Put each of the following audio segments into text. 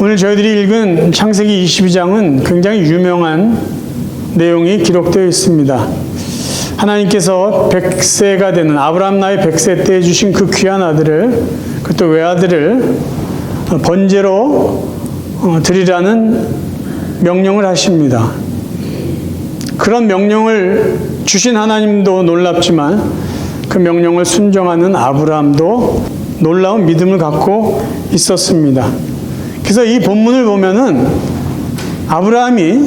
오늘 저희들이 읽은 창세기 22장은 굉장히 유명한 내용이 기록되어 있습니다. 하나님께서 100세가 되는 아브라함 나이 100세 때 주신 그 귀한 아들을, 그것도 외아들을 번제로 드리라는 명령을 하십니다. 그런 명령을 주신 하나님도 놀랍지만 그 명령을 순종하는 아브라함도 놀라운 믿음을 갖고 있었습니다. 그래서 이 본문을 보면은 아브라함이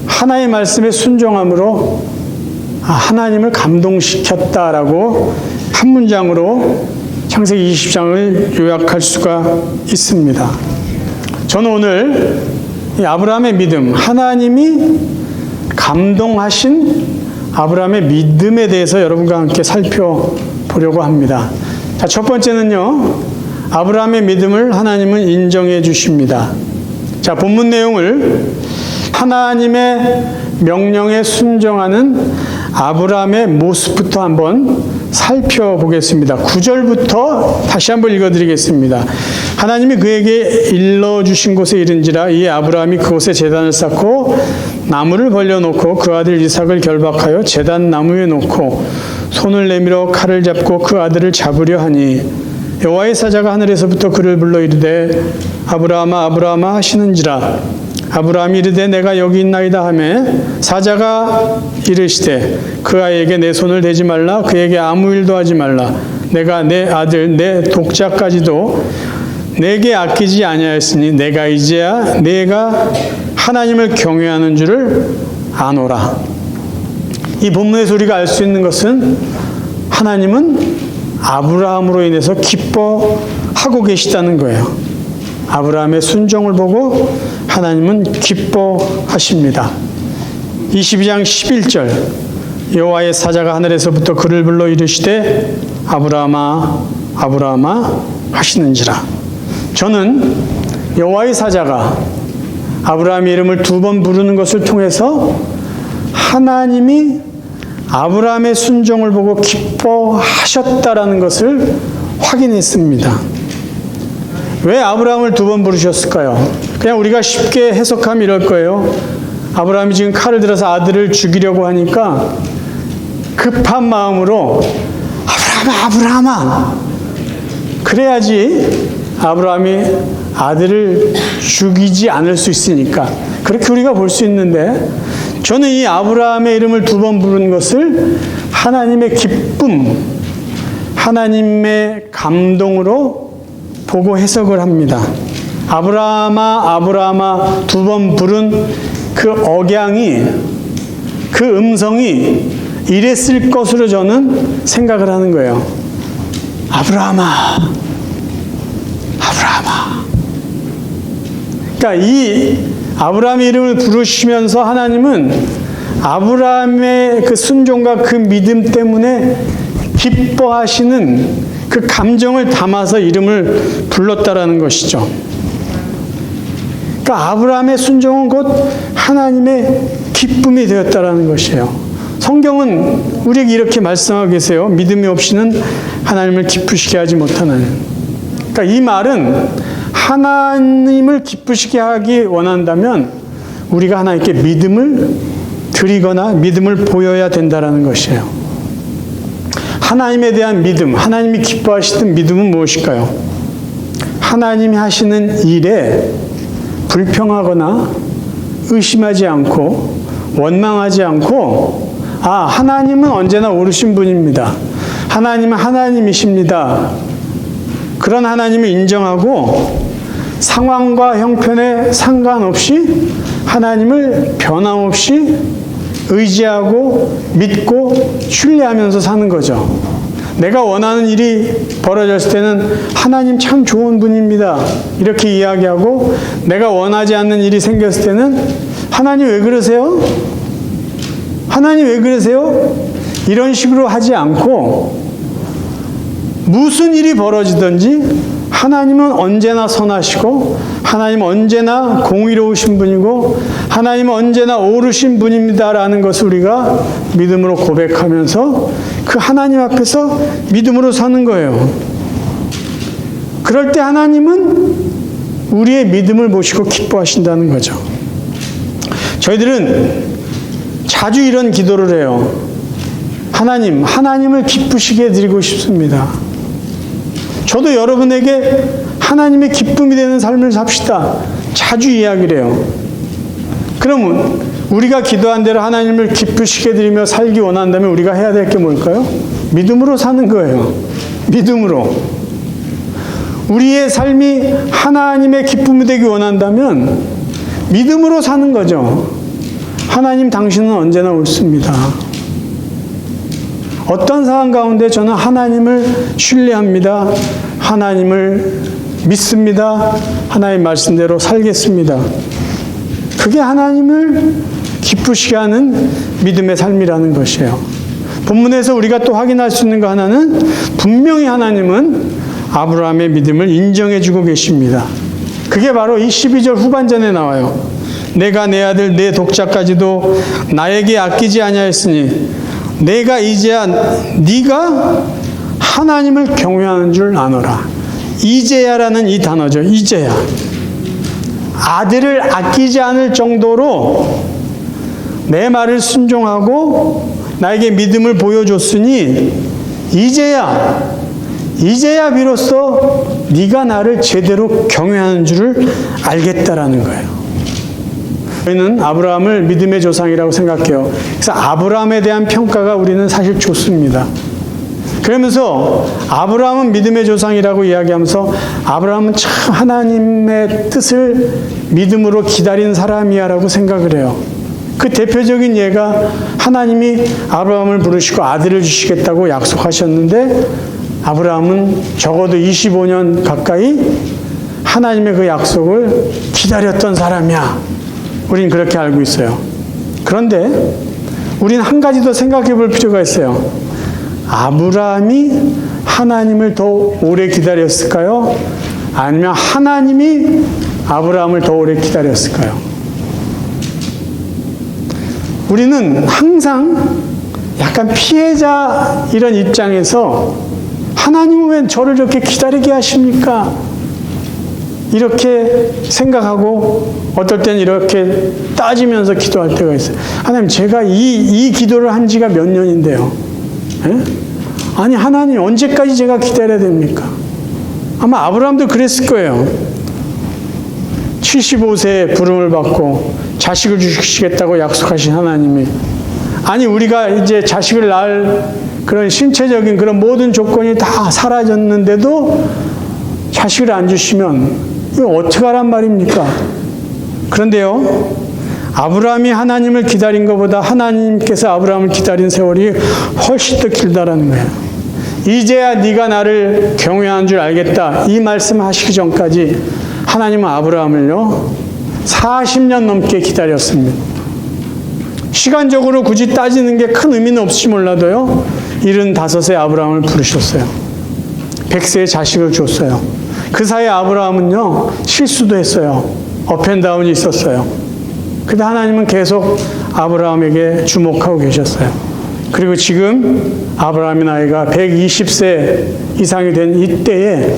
하나님의 말씀에 순종함으로 하나님을 감동시켰다라고 한 문장으로 창세기 20장을 요약할 수가 있습니다. 저는 오늘 이 아브라함의 믿음, 하나님이 감동하신 아브라함의 믿음에 대해서 여러분과 함께 살펴보려고 합니다. 자, 첫 번째는요, 아브라함의 믿음을 하나님은 인정해 주십니다. 자, 본문 내용을 하나님의 명령에 순종하는 아브라함의 모습부터 한번 살펴보겠습니다. 9절부터 다시 한번 읽어드리겠습니다. 하나님이 그에게 일러주신 곳에 이른지라 이에 아브라함이 그곳에 제단을 쌓고 나무를 벌려놓고 그 아들 이삭을 결박하여 제단 나무에 놓고 손을 내밀어 칼을 잡고 그 아들을 잡으려 하니 여호와의 사자가 하늘에서부터 그를 불러 이르되 아브라함아 아브라함아 하시는지라 아브라함이 이르되 내가 여기 있나이다 하매 사자가 이르시되 그 아이에게 내 손을 대지 말라 그에게 아무 일도 하지 말라 내가 내 아들 내 독자까지도 내게 아끼지 아니하였으니 내가 이제야 내가 하나님을 경외하는 줄을 아노라. 이 본문에서 우리가 알 수 있는 것은 하나님은 아브라함으로 인해서 기뻐하고 계시다는 거예요. 아브라함의 순종을 보고 하나님은 기뻐하십니다. 22장 11절 여호와의 사자가 하늘에서부터 그를 불러 이르시되 아브라함아 아브라함아 하시는지라. 저는 여호와의 사자가 아브라함의 이름을 2번 부르는 것을 통해서 하나님이 아브라함의 순종을 보고 기뻐하셨다라는 것을 확인했습니다. 왜 아브라함을 2번 부르셨을까요? 그냥 우리가 쉽게 해석하면 이럴 거예요. 아브라함이 지금 칼을 들어서 아들을 죽이려고 하니까 급한 마음으로 아브라함아 아브라함아 그래야지 아브라함이 아들을 죽이지 않을 수 있으니까 그렇게 우리가 볼 수 있는데 저는 이 아브라함의 이름을 2번 부른 것을 하나님의 기쁨, 하나님의 감동으로 보고 해석을 합니다. 아브라함아 아브라함아 2번 부른 그 억양이, 그 음성이 이랬을 것으로 저는 생각을 하는 거예요. 아브라함아 아브라함아. 그러니까 이 아브라함의 이름을 부르시면서 하나님은 아브라함의 그 순종과 그 믿음 때문에 기뻐하시는 그 감정을 담아서 이름을 불렀다라는 것이죠. 그러니까 아브라함의 순종은 곧 하나님의 기쁨이 되었다라는 것이에요. 성경은 우리에게 이렇게 말씀하고 계세요. 믿음이 없이는 하나님을 기쁘시게 하지 못하는. 그러니까 이 말은 하나님을 기쁘시게 하기 원한다면 우리가 하나님께 믿음을 드리거나 믿음을 보여야 된다는 것이에요. 하나님에 대한 믿음, 하나님이 기뻐하시는 믿음은 무엇일까요? 하나님이 하시는 일에 불평하거나 의심하지 않고 원망하지 않고 하나님은 언제나 옳으신 분입니다. 하나님은 하나님이십니다. 그런 하나님을 인정하고 상황과 형편에 상관없이 하나님을 변함없이 의지하고 믿고 신뢰하면서 사는 거죠. 내가 원하는 일이 벌어졌을 때는 하나님 참 좋은 분입니다. 이렇게 이야기하고 내가 원하지 않는 일이 생겼을 때는 하나님 왜 그러세요? 하나님 왜 그러세요? 이런 식으로 하지 않고 무슨 일이 벌어지든지 하나님은 언제나 선하시고 하나님은 언제나 공의로우신 분이고 하나님은 언제나 옳으신 분입니다라는 것을 우리가 믿음으로 고백하면서 그 하나님 앞에서 믿음으로 사는 거예요. 그럴 때 하나님은 우리의 믿음을 보시고 기뻐하신다는 거죠. 저희들은 자주 이런 기도를 해요. 하나님을 기쁘시게 드리고 싶습니다. 저도 여러분에게 하나님의 기쁨이 되는 삶을 삽시다. 자주 이야기를 해요. 그러면 우리가 기도한 대로 하나님을 기쁘시게 드리며 살기 원한다면 우리가 해야 될 게 뭘까요? 믿음으로 사는 거예요. 믿음으로. 우리의 삶이 하나님의 기쁨이 되기 원한다면 믿음으로 사는 거죠. 하나님 당신은 언제나 옳습니다. 어떤 상황 가운데 저는 하나님을 신뢰합니다. 하나님을 믿습니다. 하나님 말씀대로 살겠습니다. 그게 하나님을 기쁘시게 하는 믿음의 삶이라는 것이에요. 본문에서 우리가 또 확인할 수 있는 거 하나는 분명히 하나님은 아브라함의 믿음을 인정해주고 계십니다. 그게 바로 이 12절 후반전에 나와요. 내가 내 아들 내 독자까지도 나에게 아끼지 아니하였으니 내가 이제야 네가 하나님을 경외하는 줄 아노라. 이제야라는 이 단어죠. 이제야. 아들을 아끼지 않을 정도로 내 말을 순종하고 나에게 믿음을 보여줬으니 이제야 비로소 네가 나를 제대로 경외하는 줄을 알겠다라는 거예요. 저희는 아브라함을 믿음의 조상이라고 생각해요. 그래서 아브라함에 대한 평가가 우리는 사실 좋습니다. 그러면서 아브라함은 믿음의 조상이라고 이야기하면서 아브라함은 참 하나님의 뜻을 믿음으로 기다린 사람이야 라고 생각을 해요. 그 대표적인 예가 하나님이 아브라함을 부르시고 아들을 주시겠다고 약속하셨는데 아브라함은 적어도 25년 가까이 하나님의 그 약속을 기다렸던 사람이야. 우린 그렇게 알고 있어요. 그런데 우린 한 가지 더 생각해 볼 필요가 있어요. 아브라함이 하나님을 더 오래 기다렸을까요? 아니면 하나님이 아브라함을 더 오래 기다렸을까요? 우리는 항상 약간 피해자 이런 입장에서 하나님은 왜 저를 이렇게 기다리게 하십니까? 이렇게 생각하고 어떨 때는 이렇게 따지면서 기도할 때가 있어요. 하나님, 제가 이 기도를 한 지가 몇 년인데요. 에? 아니, 하나님 언제까지 제가 기다려야 됩니까? 아마 아브라함도 그랬을 거예요. 75세에 부름을 받고 자식을 주시겠다고 약속하신 하나님이, 아니 우리가 이제 자식을 낳을 그런 신체적인 그런 모든 조건이 다 사라졌는데도 자식을 안 주시면 이거 어떡하란 말입니까? 그런데요, 아브라함이 하나님을 기다린 것보다 하나님께서 아브라함을 기다린 세월이 훨씬 더 길다라는 거예요. 이제야 네가 나를 경외하는 줄 알겠다. 이 말씀하시기 전까지 하나님은 아브라함을요 40년 넘게 기다렸습니다. 시간적으로 굳이 따지는 게 큰 의미는 없을지 몰라도요 75세 아브라함을 부르셨어요. 100세의 자식을 줬어요. 그 사이에 아브라함은요 실수도 했어요. 업앤다운이 있었어요. 근데 하나님은 계속 아브라함에게 주목하고 계셨어요. 그리고 지금 아브라함의 나이가 120세 이상이 된 이때에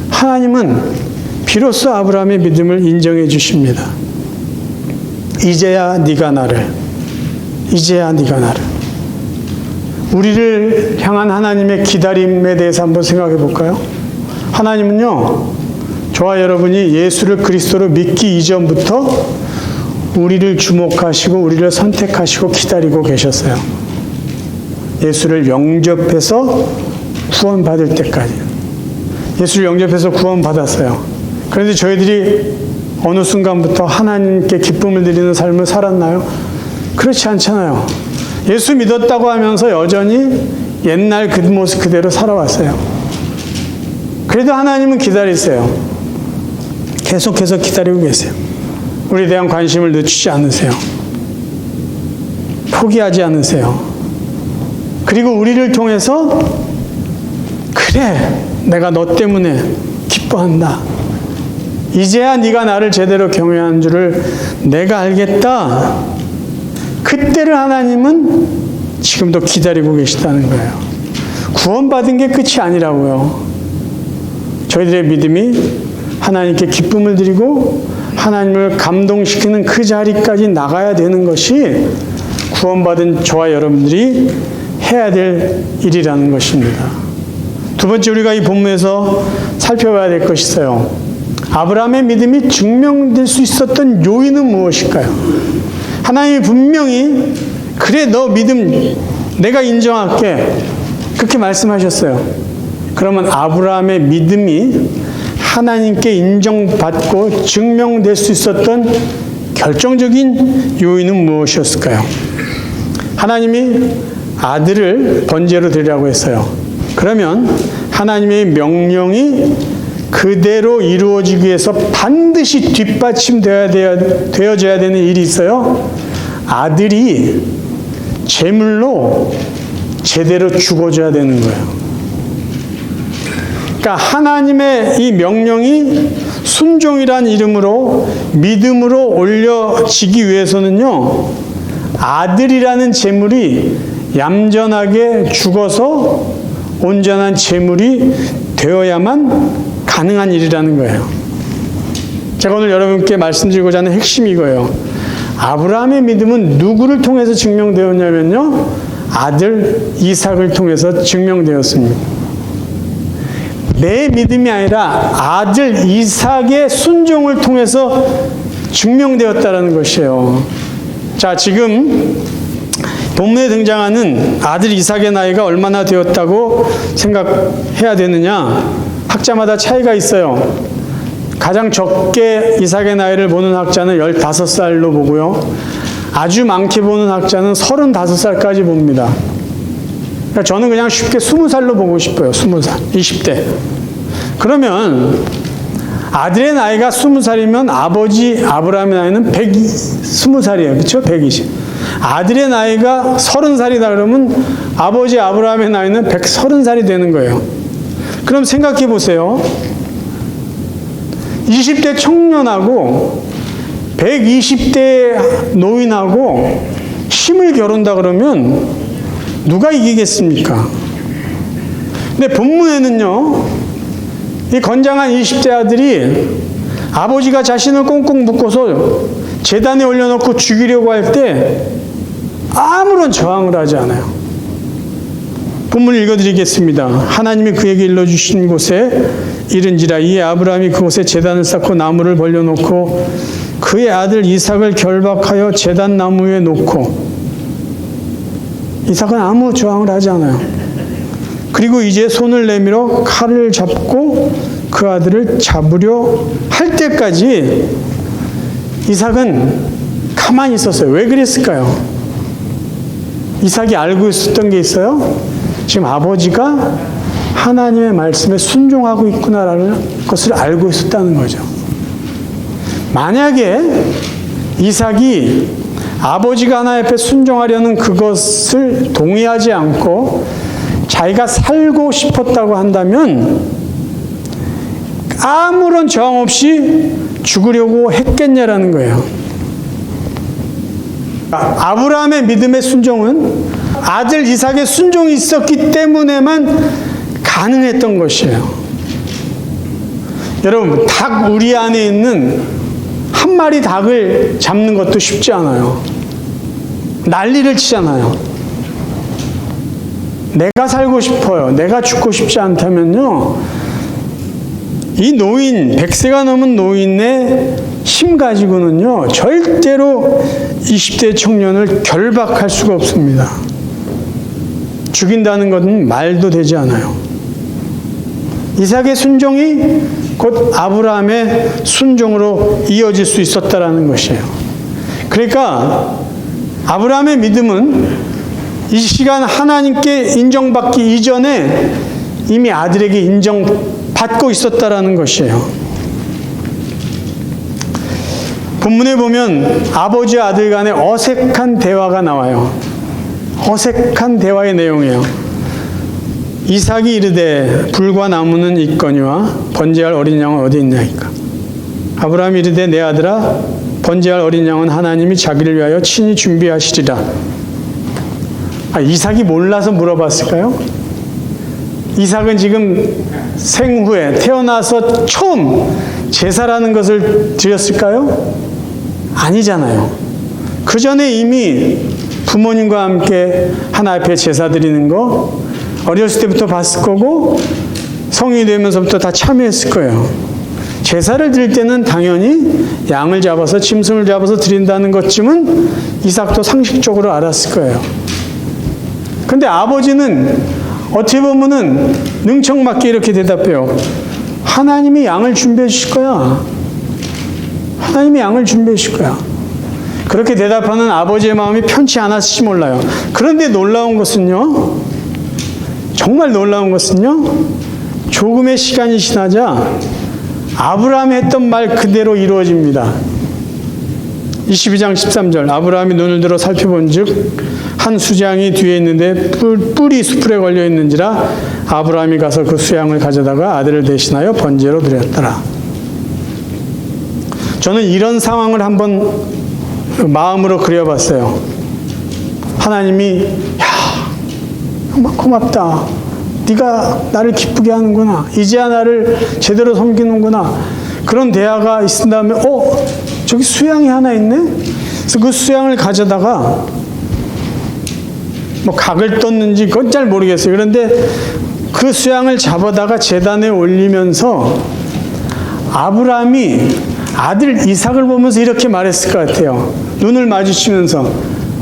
하나님은 비로소 아브라함의 믿음을 인정해 주십니다. 이제야 네가 나를. 우리를 향한 하나님의 기다림에 대해서 한번 생각해 볼까요? 하나님은요, 저와 여러분이 예수를 그리스도로 믿기 이전부터 우리를 주목하시고 우리를 선택하시고 기다리고 계셨어요. 예수를 영접해서 구원받을 때까지. 예수를 영접해서 구원받았어요. 그런데 저희들이 어느 순간부터 하나님께 기쁨을 드리는 삶을 살았나요? 그렇지 않잖아요. 예수 믿었다고 하면서 여전히 옛날 그 모습 그대로 살아왔어요. 그래도 하나님은 기다리세요. 계속해서 기다리고 계세요. 우리에 대한 관심을 늦추지 않으세요. 포기하지 않으세요. 그리고 우리를 통해서 그래, 내가 너 때문에 기뻐한다. 이제야 네가 나를 제대로 경외하는 줄을 내가 알겠다. 그때를 하나님은 지금도 기다리고 계시다는 거예요. 구원받은 게 끝이 아니라고요. 저희들의 믿음이 하나님께 기쁨을 드리고 하나님을 감동시키는 그 자리까지 나가야 되는 것이 구원받은 저와 여러분들이 해야 될 일이라는 것입니다. 두 번째, 우리가 이 본문에서 살펴봐야 될 것이 있어요. 아브라함의 믿음이 증명될 수 있었던 요인은 무엇일까요? 하나님이 분명히 그래, 너 믿음 내가 인정할게, 그렇게 말씀하셨어요. 그러면 아브라함의 믿음이 하나님께 인정받고 증명될 수 있었던 결정적인 요인은 무엇이었을까요? 하나님이 아들을 번제로 드리라고 했어요. 그러면 하나님의 명령이 그대로 이루어지기 위해서 반드시 뒷받침되어져야 되는 일이 있어요. 아들이 제물로 제대로 죽어줘야 되는 거예요. 그러니까 하나님의 이 명령이 순종이란 이름으로 믿음으로 올려지기 위해서는요, 아들이라는 제물이 얌전하게 죽어서 온전한 제물이 되어야만 가능한 일이라는 거예요. 제가 오늘 여러분께 말씀드리고자 하는 핵심이 이거예요. 아브라함의 믿음은 누구를 통해서 증명되었냐면요, 아들 이삭을 통해서 증명되었습니다. 내 믿음이 아니라 아들 이삭의 순종을 통해서 증명되었다는 것이에요. 자, 지금 본문에 등장하는 아들 이삭의 나이가 얼마나 되었다고 생각해야 되느냐? 학자마다 차이가 있어요. 가장 적게 이삭의 나이를 보는 학자는 15살로 보고요. 아주 많게 보는 학자는 35살까지 봅니다. 그러니까 저는 그냥 쉽게 20살로 보고 싶어요. 20살, 20대. 그러면 아들의 나이가 20살이면 아버지 아브라함의 나이는 120살이에요. 그렇죠? 120. 아들의 나이가 30살이다 그러면 아버지 아브라함의 나이는 130살이 되는 거예요. 그럼 생각해 보세요. 20대 청년하고 120대 노인하고 힘을 겨룬다 그러면 누가 이기겠습니까? 근데 본문에는요, 이 건장한 20대 아들이 아버지가 자신을 꽁꽁 묶어서 제단에 올려놓고 죽이려고 할 때 아무런 저항을 하지 않아요. 본문을 읽어드리겠습니다. 하나님이 그에게 일러주신 곳에 이른지라 이에 아브라함이 그곳에 제단을 쌓고 나무를 벌려놓고 그의 아들 이삭을 결박하여 제단 나무 위에 놓고, 이삭은 아무 저항을 하지 않아요. 그리고 이제 손을 내밀어 칼을 잡고 그 아들을 잡으려 할 때까지 이삭은 가만히 있었어요. 왜 그랬을까요? 이삭이 알고 있었던 게 있어요. 지금 아버지가 하나님의 말씀에 순종하고 있구나라는 것을 알고 있었다는 거죠. 만약에 이삭이 아버지가 하나님 앞에 순종하려는 그것을 동의하지 않고 자기가 살고 싶었다고 한다면 아무런 저항 없이 죽으려고 했겠냐라는 거예요. 아브라함의 믿음의 순종은 아들 이삭의 순종이 있었기 때문에만 가능했던 것이에요. 여러분, 닭 우리 안에 있는 한 마리 닭을 잡는 것도 쉽지 않아요. 난리를 치잖아요. 내가 살고 싶어요. 내가 죽고 싶지 않다면요, 이 노인, 100세가 넘은 노인의 힘 가지고는요, 절대로 20대 청년을 결박할 수가 없습니다. 죽인다는 것은 말도 되지 않아요. 이삭의 순종이 곧 아브라함의 순종으로 이어질 수 있었다라는 것이에요. 그러니까 아브라함의 믿음은 이 시간 하나님께 인정받기 이전에 이미 아들에게 인정받고 있었다라는 것이에요. 본문에 보면 아버지와 아들 간의 어색한 대화가 나와요. 어색한 대화의 내용이에요. 이삭이 이르되 불과 나무는 있거니와 번제할 어린 양은 어디 있나이까. 아브라함이 이르되 내 아들아 번제할 어린 양은 하나님이 자기를 위하여 친히 준비하시리라. 이삭이 몰라서 물어봤을까요? 이삭은 지금 생후에 태어나서 처음 제사라는 것을 드렸을까요? 아니잖아요. 그 전에 이미 부모님과 함께 하나님 앞에 제사 드리는 거 어렸을 때부터 봤을 거고 성인이 되면서부터 다 참여했을 거예요. 제사를 드릴 때는 당연히 양을 잡아서 짐승을 잡아서 드린다는 것쯤은 이삭도 상식적으로 알았을 거예요. 근데 아버지는 어떻게 보면은 능청맞게 이렇게 대답해요. 하나님이 양을 준비해 주실 거야. 하나님이 양을 준비해 주실 거야. 그렇게 대답하는 아버지의 마음이 편치 않았을지 몰라요. 그런데 놀라운 것은요, 정말 놀라운 것은요, 조금의 시간이 지나자 아브라함이 했던 말 그대로 이루어집니다. 22장 13절 아브라함이 눈을 들어 살펴본 즉 한 수양이 뒤에 있는데 뿔이 수풀에 걸려 있는지라 아브라함이 가서 그 수양을 가져다가 아들을 대신하여 번제로 드렸더라. 저는 이런 상황을 한번 마음으로 그려봤어요. 하나님이 야 정말 고맙다. 네가 나를 기쁘게 하는구나. 이제야 나를 제대로 섬기는구나. 그런 대화가 있은 다음에 저기 수양이 하나 있네? 그래서 그 수양을 가져다가 뭐 각을 떴는지 그건 잘 모르겠어요. 그런데 그 수양을 잡아다가 제단에 올리면서 아브라함이 아들 이삭을 보면서 이렇게 말했을 것 같아요. 눈을 마주치면서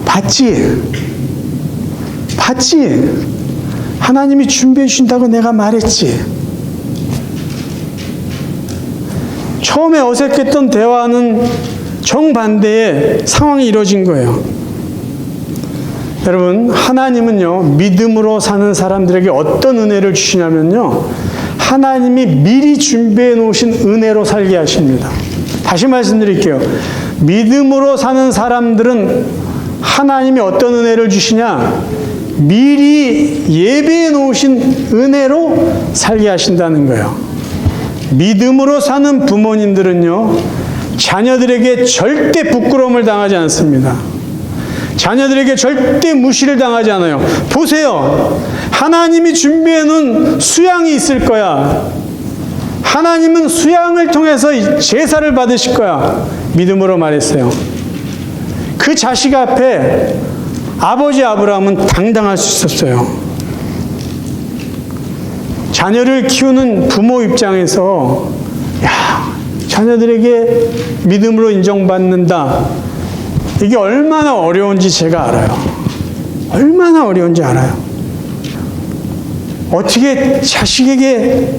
봤지? 봤지? 하나님이 준비해 주신다고 내가 말했지. 처음에 어색했던 대화는 정반대의 상황이 이루어진 거예요. 여러분, 하나님은요, 믿음으로 사는 사람들에게 어떤 은혜를 주시냐면요, 하나님이 미리 준비해 놓으신 은혜로 살게 하십니다. 다시 말씀드릴게요. 믿음으로 사는 사람들은 하나님이 어떤 은혜를 주시냐? 미리 예배해 놓으신 은혜로 살게 하신다는 거예요. 믿음으로 사는 부모님들은요, 자녀들에게 절대 부끄러움을 당하지 않습니다. 자녀들에게 절대 무시를 당하지 않아요. 보세요. 하나님이 준비해 놓은 수양이 있을 거야. 하나님은 수양을 통해서 제사를 받으실 거야. 믿음으로 말했어요. 그 자식 앞에 아버지 아브라함은 당당할 수 있었어요. 자녀를 키우는 부모 입장에서 자녀들에게 믿음으로 인정받는다. 이게 얼마나 어려운지 제가 알아요. 얼마나 어려운지 알아요. 어떻게 자식에게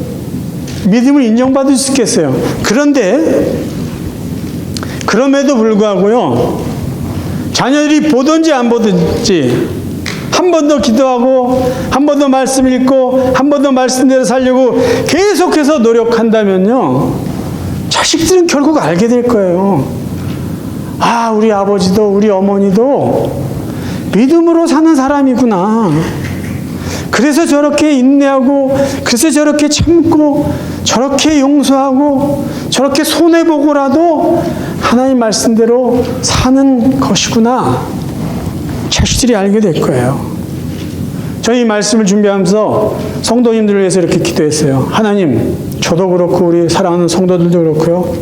믿음을 인정받을 수 있겠어요? 그런데 그럼에도 불구하고요, 자녀들이 보든지 안 보든지 한 번 더 기도하고 한 번 더 말씀 읽고 한 번 더 말씀대로 살려고 계속해서 노력한다면요, 자식들은 결국 알게 될 거예요. 아, 우리 아버지도 우리 어머니도 믿음으로 사는 사람이구나. 그래서 저렇게 인내하고, 그래서 저렇게 참고, 저렇게 용서하고, 저렇게 손해보고라도 하나님 말씀대로 사는 것이구나. 자식들이 알게 될 거예요. 저희 말씀을 준비하면서 성도님들을 위해서 이렇게 기도했어요. 하나님, 저도 그렇고 우리 사랑하는 성도들도 그렇고요,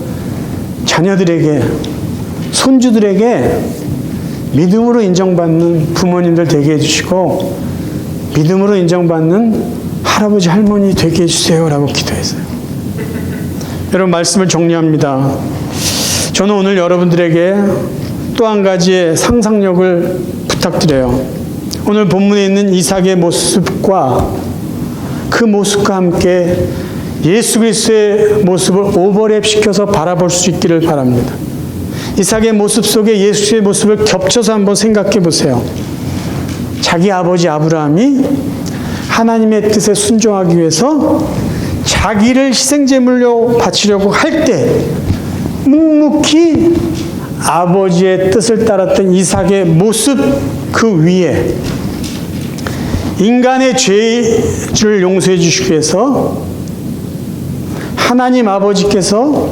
자녀들에게, 손주들에게 믿음으로 인정받는 부모님들 되게 해주시고 믿음으로 인정받는 할아버지 할머니 되게 해주세요 라고 기도했어요. 여러분, 말씀을 정리합니다. 저는 오늘 여러분들에게 또 한 가지의 상상력을 부탁드려요. 오늘 본문에 있는 이삭의 모습과 그 모습과 함께 예수 그리스도의 모습을 오버랩시켜서 바라볼 수 있기를 바랍니다. 이삭의 모습 속에 예수의 모습을 겹쳐서 한번 생각해 보세요. 자기 아버지 아브라함이 하나님의 뜻에 순종하기 위해서 자기를 희생제물로 바치려고 할 때 묵묵히 아버지의 뜻을 따랐던 이삭의 모습 그 위에 인간의 죄를 용서해 주시기 위해서 하나님 아버지께서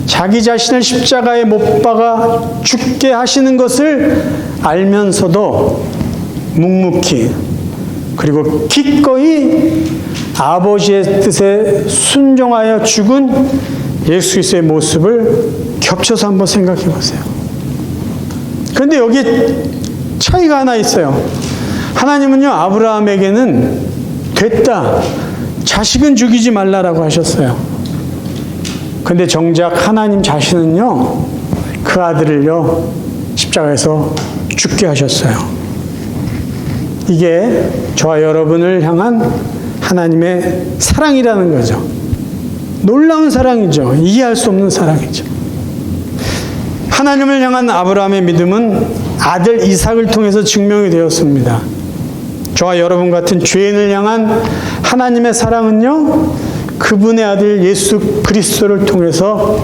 자기 자신을 십자가에 못 박아 죽게 하시는 것을 알면서도 묵묵히 그리고 기꺼이 아버지의 뜻에 순종하여 죽은 예수 그리스도의 모습을 겹쳐서 한번 생각해 보세요. 그런데 여기 차이가 하나 있어요. 하나님은요, 아브라함에게는 됐다, 자식은 죽이지 말라라고 하셨어요. 근데 정작 하나님 자신은요, 그 아들을요, 십자가에서 죽게 하셨어요. 이게 저와 여러분을 향한 하나님의 사랑이라는 거죠. 놀라운 사랑이죠. 이해할 수 없는 사랑이죠. 하나님을 향한 아브라함의 믿음은 아들 이삭을 통해서 증명이 되었습니다. 저와 여러분 같은 죄인을 향한 하나님의 사랑은요, 그분의 아들 예수 그리스도를 통해서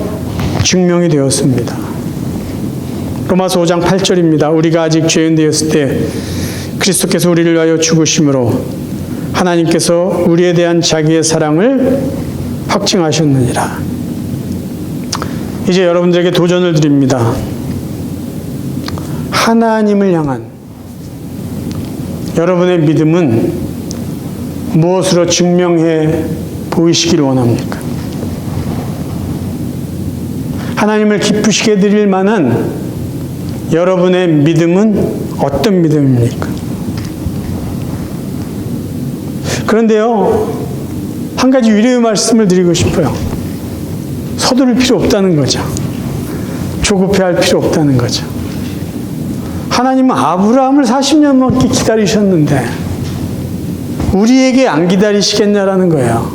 증명이 되었습니다. 로마서 5장 8절입니다. 우리가 아직 죄인 되었을 때 그리스도께서 우리를 위하여 죽으심으로 하나님께서 우리에 대한 자기의 사랑을 확증하셨느니라. 이제 여러분들에게 도전을 드립니다. 하나님을 향한 여러분의 믿음은 무엇으로 증명해 보이시길 원합니까? 하나님을 기쁘시게 드릴 만한 여러분의 믿음은 어떤 믿음입니까? 그런데요, 한 가지 위로의 말씀을 드리고 싶어요. 서두를 필요 없다는 거죠. 조급해할 필요 없다는 거죠. 하나님은 아브라함을 40년 넘게 기다리셨는데 우리에게 안 기다리시겠냐라는 거예요.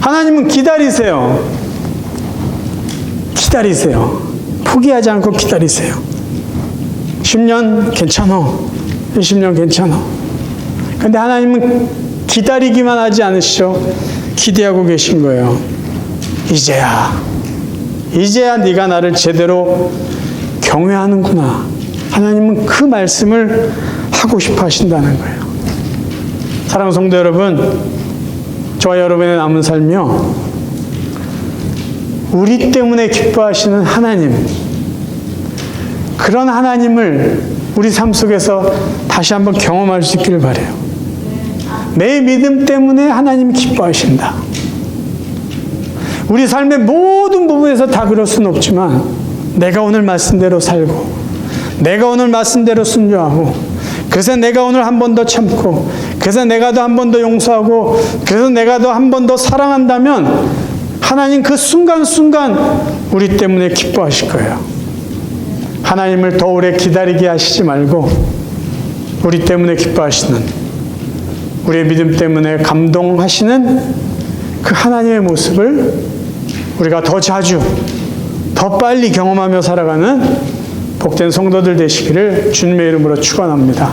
하나님은 기다리세요. 기다리세요. 포기하지 않고 기다리세요. 10년 괜찮아. 20년 괜찮아. 근데 하나님은 기다리기만 하지 않으시죠. 기대하고 계신 거예요. 이제야 네가 나를 제대로 경외하는구나. 하나님은 그 말씀을 하고 싶어 하신다는 거예요. 사랑하는 성도 여러분, 저와 여러분의 남은 삶이요, 우리 때문에 기뻐하시는 하나님, 그런 하나님을 우리 삶 속에서 다시 한번 경험할 수 있기를 바라요. 내 믿음 때문에 하나님이 기뻐하신다. 우리 삶의 모든 부분에서 다 그럴 수는 없지만 내가 오늘 말씀대로 살고, 내가 오늘 말씀대로 순종하고, 그래서 내가 오늘 한 번 더 참고, 그래서 내가 더 한 번 더 용서하고, 그래서 내가 더 한 번 더 사랑한다면 하나님 그 순간순간 우리 때문에 기뻐하실 거예요. 하나님을 더 오래 기다리게 하시지 말고 우리 때문에 기뻐하시는, 우리의 믿음 때문에 감동하시는 그 하나님의 모습을 우리가 더 자주, 더 빨리 경험하며 살아가는 복된 성도들 되시기를 주님의 이름으로 축원합니다.